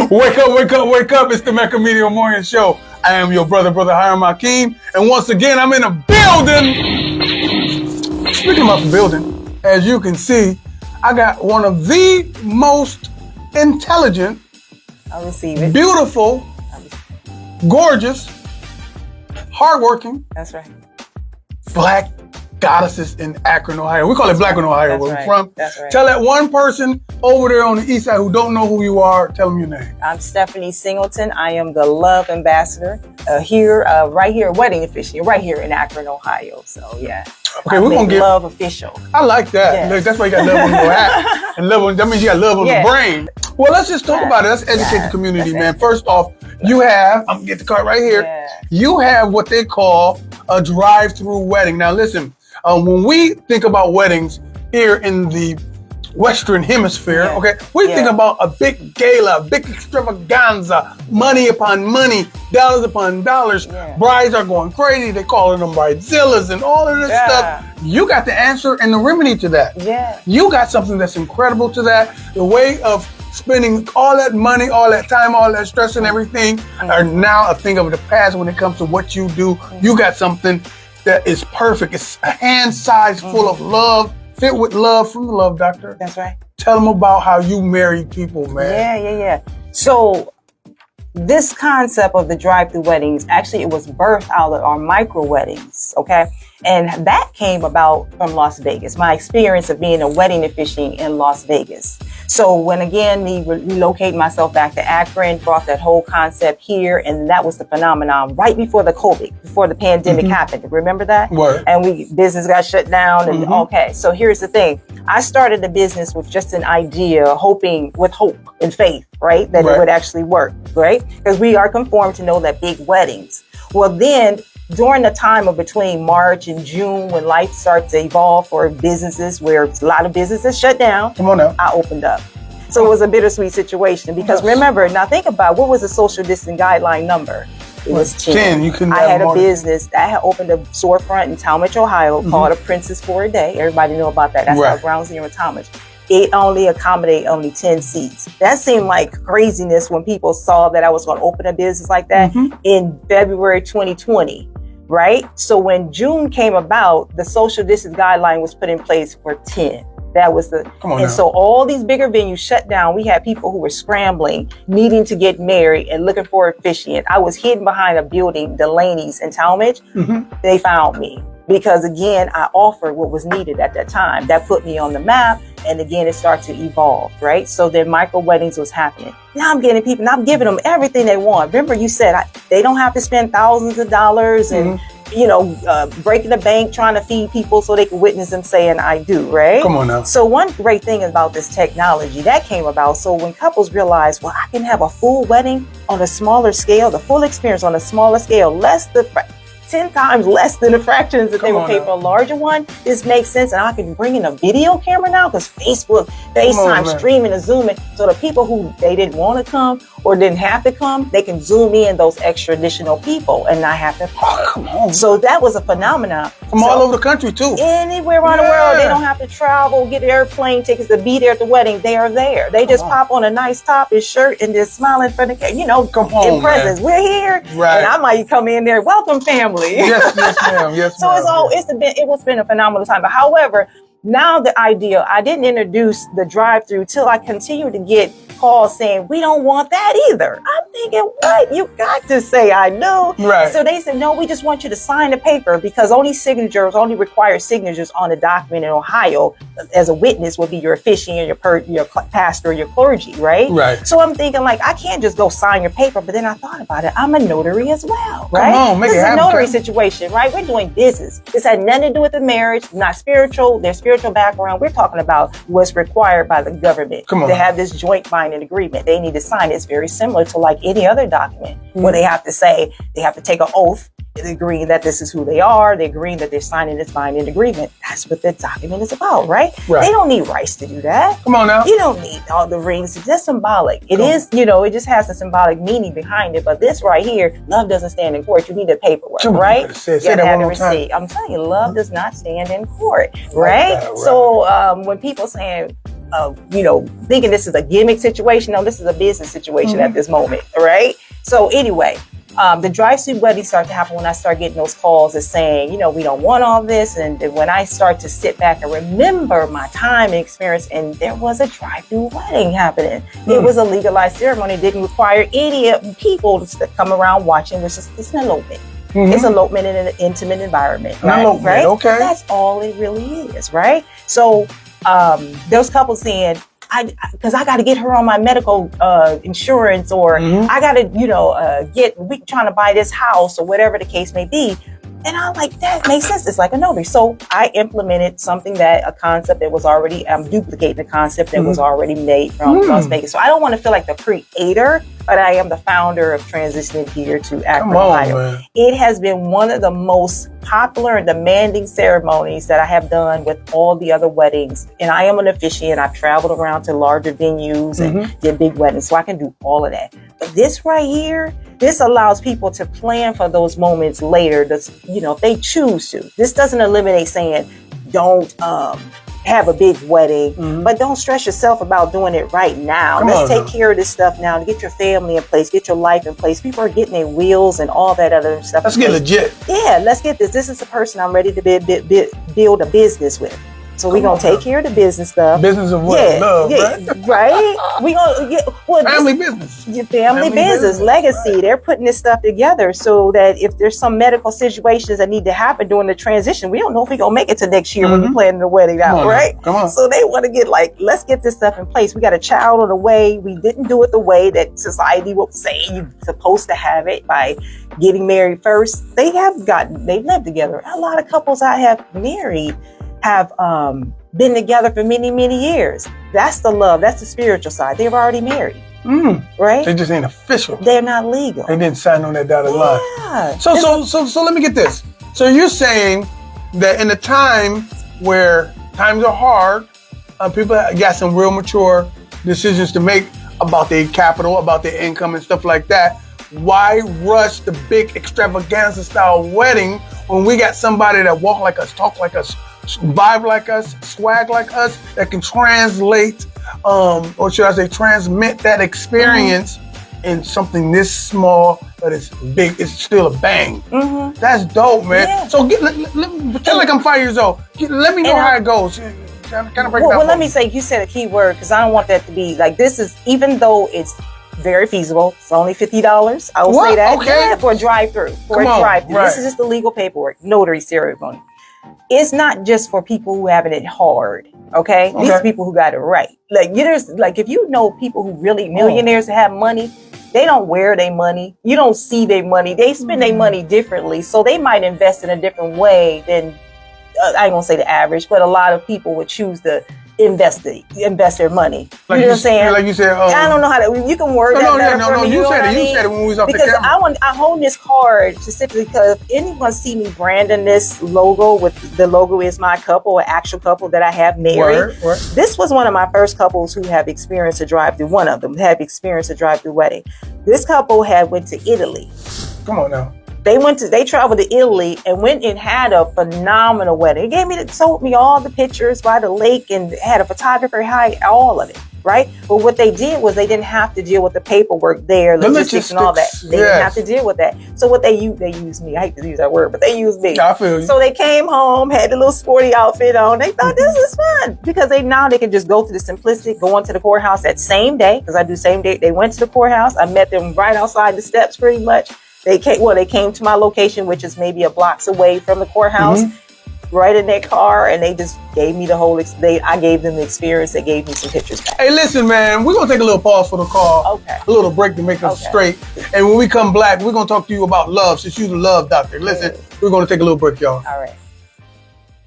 Wake up, wake up, wake up. It's the Mecca Media Morning Show. I am your brother Hiram Hakeem. And once again, I'm in a building. Speaking about the building, as you can see, I got one of the most intelligent, I receive it. beautiful, gorgeous, hardworking, That's right. black goddesses in Akron, Ohio. We call it Black in Ohio, That's where right. we're from. That's right. Tell that one person over there on the east side who don't know who you are, tell them your name. I'm Stephanie Singleton. I am the Love Ambassador right here, Wedding Officiant, right here in Akron, Ohio. So, yeah. Okay, we're going to get Love Official. I like that. Yes. Look, that's why you got love on your hat. And love on, that means you got love on the brain. Well, let's just talk about it. Let's educate the community, man. First off, you have, I'm going to get the card right here. Yeah. You have what they call a drive-thru wedding. Now, listen, when we think about weddings here in the Western Hemisphere, okay, we think about a big gala, big extravaganza, money upon money, dollars upon dollars. Brides are going crazy. They calling them bridezillas and all of this stuff. You got the answer and the remedy to that. Yeah. You got something that's incredible to that. The way of spending all that money, all that time, all that stress and everything are now a thing of the past when it comes to what you do. You got something that is perfect. It's a hand size full of love, fit with love from the Love Doctor. That's right. Tell them about how you marry people, man. Yeah. So this concept of the drive-thru weddings, actually it was birthed out of our micro weddings, okay? And that came about from Las Vegas, my experience of being a wedding officiant in Las Vegas. So when again, me relocating myself back to Akron, brought that whole concept here, and that was the phenomenon right before the COVID, before the pandemic happened. Remember that? Word. And business got shut down. And okay, so here's the thing. I started the business with just an idea, hoping with hope and faith, right? That it would actually work, right? Because we are conformed to know that big weddings. Well, then during the time of between March and June, when life starts to evolve for businesses, where a lot of businesses shut down, Come on now. I opened up. So it was a bittersweet situation because remember, now think about what was the social distancing guideline number? It was 10. You couldn't I have had more a business. I had opened a storefront in Talmadge, Ohio, called A Princess for a Day. Everybody know about that. That's our ground zero in Talmadge. It only accommodated only 10 seats. That seemed like craziness when people saw that I was going to open a business like that in February 2020. Right? So when June came about, the social distance guideline was put in place for 10. That was so all these bigger venues shut down. We had people who were scrambling, needing to get married and looking for an officiant. I was hidden behind a building, Delaney's in Talmadge. They found me because again, I offered what was needed at that time. That put me on the map. And again, it started to evolve, right? So then micro weddings was happening. Now I'm getting people, and I'm giving them everything they want. Remember, you said they don't have to spend thousands of dollars and, breaking the bank, trying to feed people so they can witness them saying, I do, right? Come on now. So one great thing about this technology that came about, so when couples realize, well, I can have a full wedding on a smaller scale, the full experience on a smaller scale, 10 times less than the fractions that they would pay for a larger one. This makes sense. And I can bring in a video camera now because Facebook, FaceTime, streaming and zooming. So the people who they didn't want to come or didn't have to come, they can zoom in those extra additional people and not have to pay. So that was a phenomenon. From all over the country too. Anywhere around the world. They don't have to travel, get airplane tickets to be there at the wedding. They are there. They just pop on a nice top and shirt and just smiling for the in presence. We're here. Right. And I might come in there, welcome family. Yes, ma'am. Yes, so it's been a phenomenal time. But however, now the idea, I didn't introduce the drive-thru till I continued to get calls saying, we don't want that either. I'm thinking, what? You got to say I know. Right. So they said, no, we just want you to sign the paper because only require signatures on the document in Ohio as a witness would be your officiant, your pastor, your clergy, right? Right. So I'm thinking like, I can't just go sign your paper. But then I thought about it. I'm a notary as well, right? Come on, make this it happen. This is a notary situation, right? We're doing business. This had nothing to do with the marriage, not spiritual, their spiritual background. We're talking about what's required by the government to have this joint binding agreement. They need to sign it. It's very similar to like any other document where they have to say, they have to take an oath agreeing that this is who they are. They agreeing that they're signing this binding agreement. That's what the document is about, right? They don't need rights to do that. Come on now. You don't need all the rings. It's just symbolic. It is, it just has a symbolic meaning behind it. But this right here, love doesn't stand in court. You need the paperwork, right? Say that one more time. I'm telling you, love does not stand in court, right? So when people saying, thinking this is a gimmick situation. No, this is a business situation at this moment, right? So anyway, the drive-thru wedding started to happen when I started getting those calls and saying, we don't want all this. And when I start to sit back and remember my time and experience, and there was a drive-thru wedding happening. It was a legalized ceremony. It didn't require any people to come around watching. It's an elopement. It's elopement in an intimate environment, right? Okay. That's all it really is, right? So those couples saying, because I got to get her on my medical insurance, or I got to, we trying to buy this house, or whatever the case may be. And I'm like, that makes sense. It's like a notary. So I implemented a concept that was already, I'm duplicating a concept that was already made from Las Vegas. So I don't want to feel like the creator, but I am the founder of transitioning here to Akron, Ohio. Man. It has been one of the most popular and demanding ceremonies that I have done with all the other weddings. And I am an officiant. I've traveled around to larger venues and did big weddings, so I can do all of that. But this right here, this allows people to plan for those moments later, if they choose to. This doesn't eliminate saying, don't have a big wedding, but don't stress yourself about doing it right now. Let's take care of this stuff now to get your family in place, get your life in place. People are getting their wheels and all that other stuff. Let's get legit. Yeah, let's get this. This is the person I'm ready to build a business with. So we're going to take care of the business stuff. Business of what? Yeah, Love, right? We're going to family business. Your family business, legacy. They're putting this stuff together so that if there's some medical situations that need to happen during the transition, we don't know if we're going to make it to next year when we're planning the wedding out, right? Come on. So they want to get let's get this stuff in place. We got a child on the way. We didn't do it the way that society will say you're supposed to have it by getting married first. They've lived together. A lot of couples I have married have been together for many, many years. That's the love. That's the spiritual side. They've already married, right? They just ain't official. They're not legal. They didn't sign on that dotted line. So let me get this. So you're saying that in a time where times are hard, people got some real mature decisions to make about their capital, about their income and stuff like that. Why rush the big extravaganza style wedding when we got somebody that walk like us, talk like us, vibe like us, swag like us, that can translate, or should I say transmit that experience in something this small, but it's big, it's still a bang. That's dope, man. Yeah. So pretend like I'm 5 years old. Let me know how it goes. Kind of break it down. Well, let me say, you said a key word, because I don't want that to be this is, even though it's very feasible, it's only $50. I will say that. Okay. Yeah, for a drive-through. Right. This is just the legal paperwork, notary ceremony. It's not just for people who having it hard, okay? These are people who got it right. If you know people who really millionaires that have money, they don't wear their money. You don't see their money. They spend their money differently. So they might invest in a different way than, I ain't gonna say the average, but a lot of people would choose to invest their money. You know what I'm saying? Like you said, I don't know how to, you can word that better for me. You said it when we was off the camera. Because I hold this card specifically because if anyone see me branding this logo with the logo is my couple, an actual couple that I have married. Word. This was one of my first couples who have experienced a drive-through. One of them have experienced a drive-through wedding. This couple went to Italy. Come on now. They traveled to Italy and went and had a phenomenal wedding. It sold me all the pictures by the lake and had a photographer hide all of it, right? But what they did was they didn't have to deal with the paperwork there, logistics and all that. They didn't have to deal with that. So what they used me. I hate to use that word, but they used me. I feel you. So they came home, had the little sporty outfit on. They thought this is fun because they can just go to the simplistic, go into the courthouse that same day, because I do same day. They went to the courthouse. I met them right outside the steps pretty much. They came to my location, which is maybe a blocks away from the courthouse, right in their car, and they just gave me the whole. I gave them the experience. They gave me some pictures back. Hey, listen, man, we're gonna take a little pause for the call. Okay. A little break to make us straight. And when we come back, we're gonna talk to you about love, since you're the love doctor. Listen, we're gonna take a little break, y'all. All right.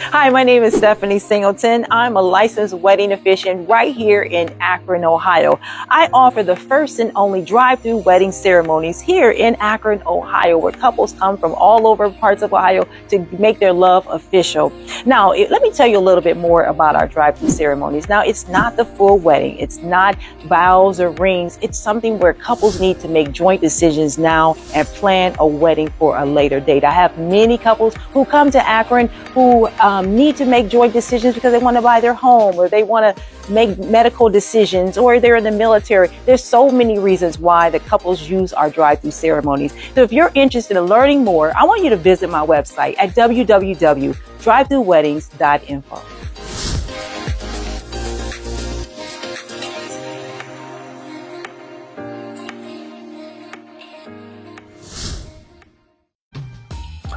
Hi, my name is Stephanie Singleton. I'm a licensed wedding officiant right here in Akron, Ohio. I offer the first and only drive-through wedding ceremonies here in Akron, Ohio, where couples come from all over parts of Ohio to make their love official. Now, let me tell you a little bit more about our drive-through ceremonies. Now, it's not the full wedding. It's not vows or rings. It's something where couples need to make joint decisions now and plan a wedding for a later date. I have many couples who come to Akron who need to make joint decisions because they want to buy their home, or they want to make medical decisions, or they're in the military. There's so many reasons why the couples use our drive-through ceremonies. So if you're interested in learning more, I want you to visit my website at www.drivethruweddings.info.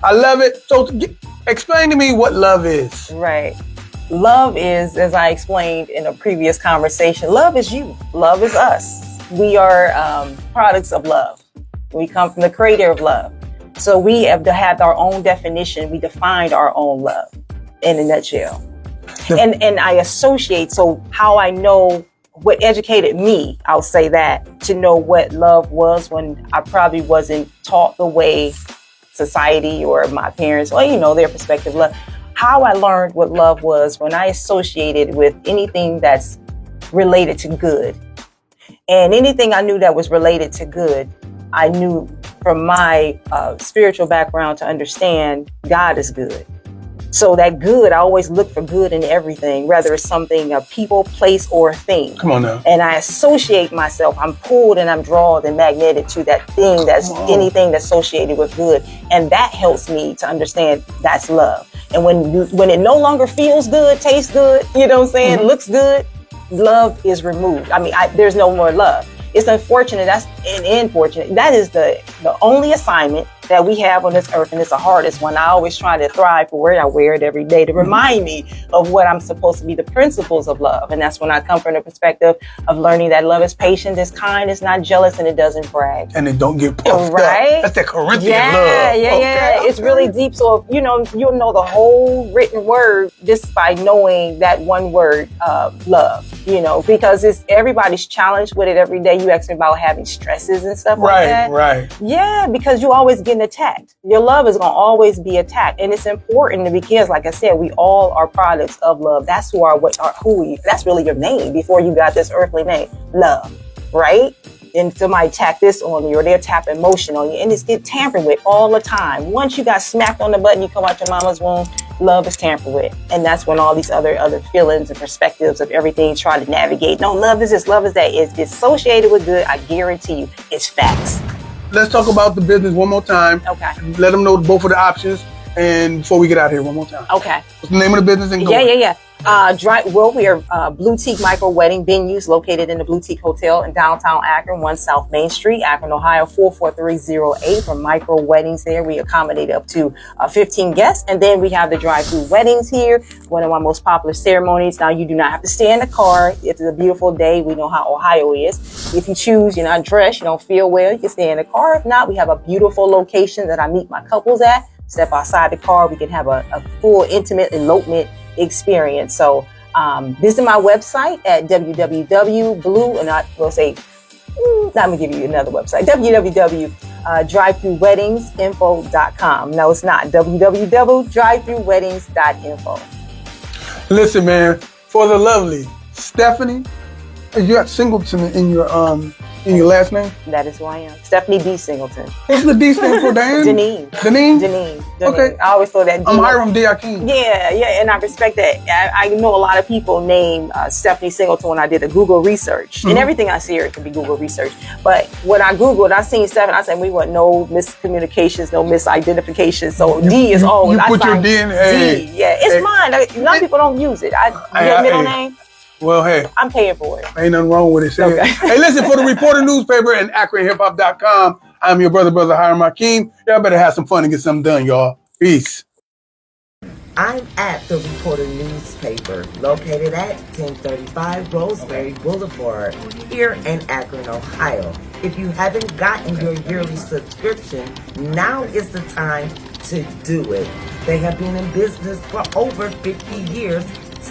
I love it. So explain to me what love is. Right. Love is, as I explained in a previous conversation, love is you. Love is us. We are products of love. We come from the creator of love. So we have to have our own definition. We defined our own love in a nutshell. And I associate, so how I know what educated me, I'll say that, to know what love was when I probably wasn't taught the way society or my parents, or their perspective of love. How I learned what love was when I associated with anything that's related to good. And anything I knew that was related to good, I knew from my spiritual background to understand God is good. So that good, I always look for good in everything, whether it's something, a people, place, or a thing. Come on now. And I associate myself, I'm pulled and I'm drawn and magnetic to that thing, that's anything that's associated with good. And that helps me to understand that's love. And when it no longer feels good, tastes good, looks good, love is removed. I mean, there's no more love. It's unfortunate, that's unfortunate. That is the only assignment that we have on this earth, and it's the hardest one. I always try to thrive for it. I wear it every day to remind me of what I'm supposed to be, the principles of love. And that's when I come from the perspective of learning that love is patient, is kind, is not jealous, and it doesn't brag. And it don't get puffed right? up. That's that Corinthian love. Yeah. It's really deep. So, you'll know the whole written word just by knowing that one word, love, because everybody's challenged with it every day. You ask me about having stresses and stuff like that. Right. Yeah, because you always getting attacked. Your love is going to always be attacked. And it's important because, like I said, we all are products of love. That's that's really your name before you got this earthly name, love, right? And somebody tap this on you, or they'll tap emotion on you, and it's get tampered with all the time. Once you got smacked on the button, you come out your mama's womb, love is tampered with. And that's when all these other feelings and perspectives of everything try to navigate. No, love is this, love is that. It's associated with good. I guarantee you, it's facts. Let's talk about the business one more time. Okay. Let them know both of the options, and before we get out of here, one more time. Okay. What's the name of the business? And go Yeah. We are Boutique Micro Wedding Venues located in the Boutique Hotel in downtown Akron, 1 South Main Street, Akron, Ohio, 44308. For micro weddings there, we accommodate up to 15 guests. And then we have the Drive-Thru Weddings here, one of our most popular ceremonies. Now, you do not have to stay in the car. If it's a beautiful day, we know how Ohio is. If you choose, you're not dressed, you don't feel well, you can stay in the car. If not, we have a beautiful location that I meet my couples at. Step outside the car, we can have a full intimate elopement experience. So visit my website at www.blue, and I will say, I'm gonna give you another website, www.drivethruweddingsinfo.com. No, it's not, www.drivethruweddings.info. Listen, man, for the lovely Stephanie, you got Singleton in your last name? That is who I am. Stephanie D. Singleton. What's the D stand for, Dan? Janine. Okay. I always thought that. I'm Hiram D. Akeem. Yeah, and I respect that. I know a lot of people name Stephanie Singleton when I did a Google research. And everything I see here can be Google research. But when I Googled, I seen Stephanie, I said, we want no miscommunications, no misidentifications. So D is always. You put your DNA. D. Yeah, it's mine. A lot of people don't use it. Your middle name? Well, hey. I'm paying for it. Ain't nothing wrong with it. Okay. Hey, listen, for the Reporter newspaper and AkronHipHop.com, I'm your brother Hiram Akeem. Y'all better have some fun and get something done, y'all. Peace. I'm at the Reporter newspaper, located at 1035 Rosemary Boulevard, here in Akron, Ohio. If you haven't gotten your yearly subscription, now is the time to do it. They have been in business for over 50 years,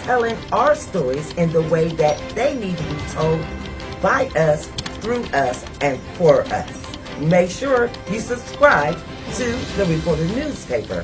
telling our stories in the way that they need to be told by us, through us, and for us. Make sure you subscribe to the Reporter newspaper.